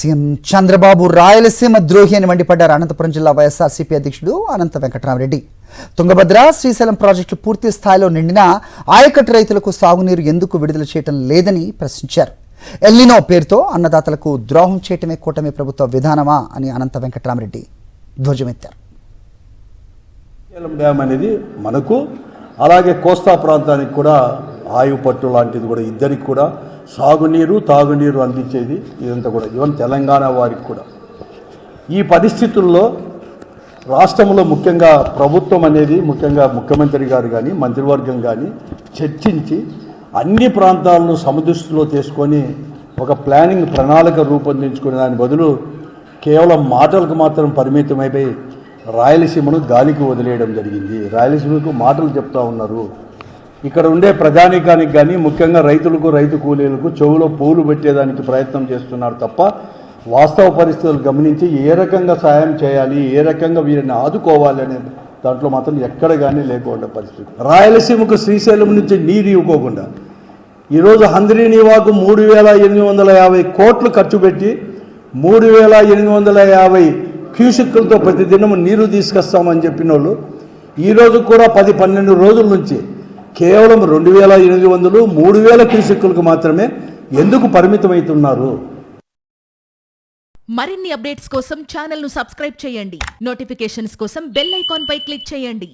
CM Chandrababu Rayalaseema ద్రోహి అని మండిపడ్డారు అనంతపురం జిల్లా వైఎస్ఆర్సీపీ అధ్యక్షుడు అనంత వెంకటరామరెడ్డి. తుంగభద్ర శ్రీశైలం ప్రాజెక్టులు పూర్తి స్థాయిలో నిండినా ఆయకట్టు రైతులకు సాగునీరు ఎందుకు విడుదల చేయటం లేదని ప్రశ్నించారు. ఎల్నినో పేరుతో అన్నదాతలకు ద్రోహం చేయటమే కూటమి ప్రభుత్వ విధానమా అని అనంత వెంకటరామరెడ్డి ధ్వజమెత్తారు. శ్రీశైలం డ్యామ్ అనేది మనకు అలాగే కోస్తా ప్రాంతానికి కూడా ఆయుపట్టు లాంటిది కూడా ఇద్దరికి కూడా సాగునీరు తాగునీరు అందించేది ఇదంతా కూడా ఈవెన్ తెలంగాణ వారికి కూడా. ఈ పరిస్థితుల్లో రాష్ట్రంలో ముఖ్యంగా ప్రభుత్వం అనేది ముఖ్యంగా ముఖ్యమంత్రి గారు కానీ మంత్రివర్గం కానీ చర్చించి అన్ని ప్రాంతాలను సమదృష్టిలో తీసుకొని ఒక ప్లానింగ్ ప్రణాళిక రూపొందించుకునే దాని బదులు కేవలం మాటలకు మాత్రం పరిమితమైపోయి రాయలసీమను గాలికి వదిలేయడం జరిగింది. రాయలసీమకు మాటలు చెప్తా ఉన్నారు. ఇక్కడ ఉండే ప్రజానీకానికి కానీ ముఖ్యంగా రైతులకు రైతు కూలీలకు చెవులో పూలు పెట్టేదానికి ప్రయత్నం చేస్తున్నారు తప్ప వాస్తవ పరిస్థితులు గమనించి ఏ రకంగా సాయం చేయాలి, ఏ రకంగా వీరిని ఆదుకోవాలి అనే దాంట్లో మాత్రం ఎక్కడ కానీ లేకుండా పరిస్థితి. రాయలసీమకు శ్రీశైలం నుంచి నీరు ఇవ్వకోకుండా ఈరోజు హంద్రీనీవాకు 3,850 కోట్లు ఖర్చు పెట్టి 3,850 క్యూసెక్కులతో ప్రతిదినం నీరు తీసుకొస్తామని చెప్పిన వాళ్ళు ఈరోజు కూడా 10-12 రోజుల నుంచి కేవలం 2,800, 3,000 క్యూసెక్కులకు మాత్రమే ఎందుకు పరిమితమవుతున్నారు? మరిన్ని అప్డేట్స్ కోసం ఛానల్ ను సబ్స్క్రైబ్ చేయండి. నోటిఫికేషన్స్ కోసం బెల్ ఐకాన్ పై క్లిక్ చేయండి.